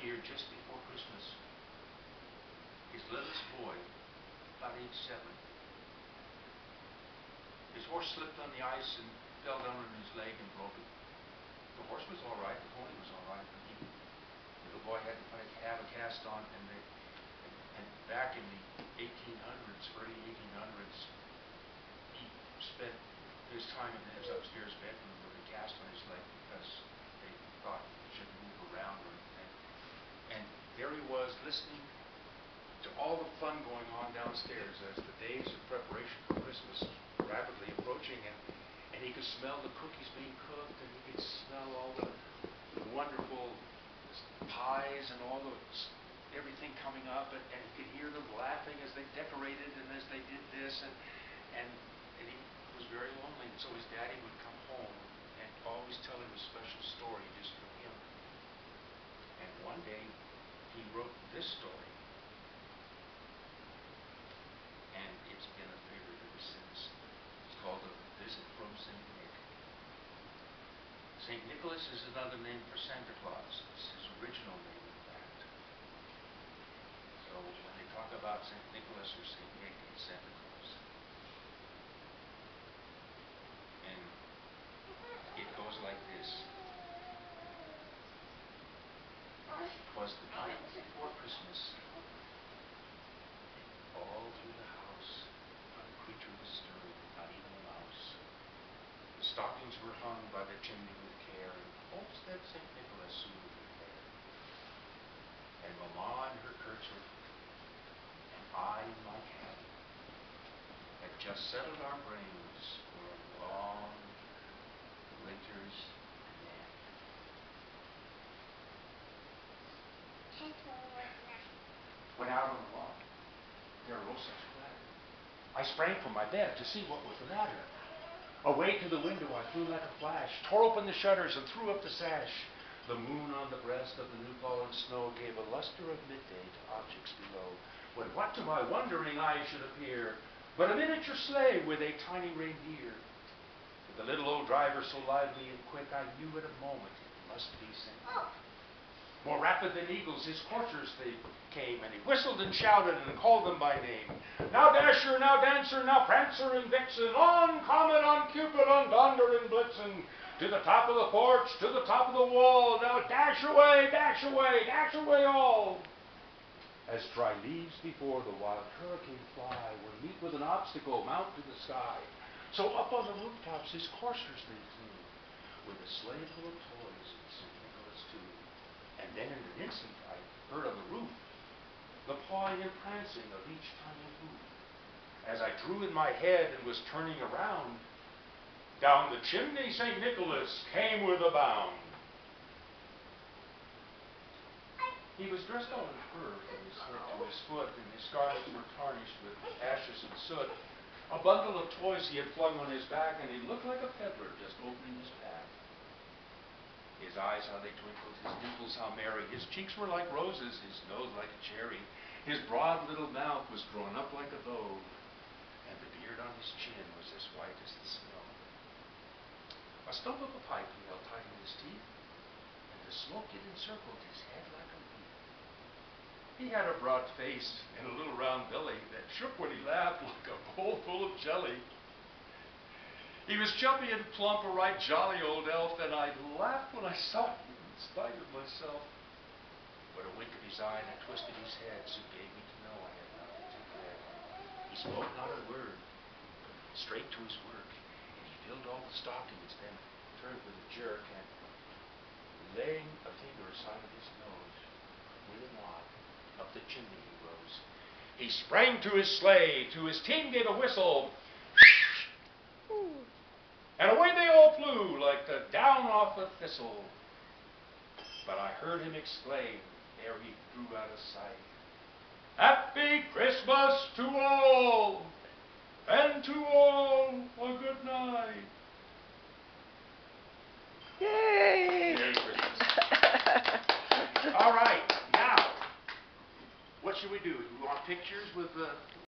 year, just before Christmas, his littlest boy, about age 7, his horse slipped on the ice and fell down on his leg and broke it. The horse was all right, the pony was all right, but the little boy had to have a cast on, and back in the 1800s, early 1800s, he spent his time in his upstairs bedroom with a cast on his leg because they thought he shouldn't move around or anything. And there he was, listening to all the fun going on downstairs as the days of preparation for Christmas rapidly approaching, and he could smell the cookies being cooked, and he could smell all the wonderful pies and all the everything coming up, and he could hear them laughing as they decorated and as they did this, and he was very lonely, and so his daddy would come home and always tell him a special story just for him. And one day he wrote this story, and it's been a favorite ever since. It's called A Visit from St. Nick. St. Nicholas is another name for Santa Claus. It's his original name, in fact. So when they talk about St. Nicholas or St. Nick, it's Santa Claus. And it goes like this. 'Twas the night before Christmas. All through the house, not a creature was stirring, not even a mouse. The stockings were hung by the chimney with care, and hopes that St. Nicholas soon would repair. And Mamma in her kerchief, and I in my cap, had just settled our brains for a long winter's nap. Went out on the lawn. There arose such a clatter. I sprang from my bed to see what was the matter. Away to the window I flew like a flash, tore open the shutters and threw up the sash. The moon on the breast of the new-fallen snow gave a luster of midday to objects below, when what to my wondering eyes should appear but a miniature sleigh with a tiny reindeer. With the little old driver so lively and quick, I knew in a moment it must be St. Nick. More rapid than eagles, his coursers they came, and he whistled and shouted and called them by name. Now Dasher, now Dancer, now Prancer and Vixen, on Comet, on Cupid, on Donder and Blitzen, to the top of the porch, to the top of the wall, now dash away, dash away, dash away all. As dry leaves before the wild hurricane fly, when meet with an obstacle, mount to the sky, so up on the rooftops his coursers they flew, with a sleigh full of toys and St. Nicholas too. And then in an instant I heard on the roof the pawing and prancing of each tiny hoof. As I drew in my head and was turning around, down the chimney St. Nicholas came with a bound. He was dressed all in fur from his head to his foot, and his garments were tarnished with ashes and soot. A bundle of toys he had flung on his back, and he looked like a peddler just opening his pack. His eyes, how they twinkled, his dimples, how merry. His cheeks were like roses, his nose like a cherry. His broad little mouth was drawn up like a bow, and the beard on his chin was as white as the snow. A stump of a pipe he held tight in his teeth, and the smoke it encircled his head like a wreath. He had a broad face and a little round belly that shook when he laughed like a bowl full of jelly. He was chubby and plump, a right jolly old elf, and I laughed when I saw him in spite of myself. But a wink of his eye and a twist of his head soon gave me to know I had nothing to dread. He spoke not a word, straight to his work, and he filled all the stockings, then turned with a jerk, and laying a finger aside of his nose, with a nod, up the chimney he rose. He sprang to his sleigh, to his team gave a whistle, and away they all flew like the down off a thistle. But I heard him exclaim, ere he drew out of sight, Happy Christmas to all, and to all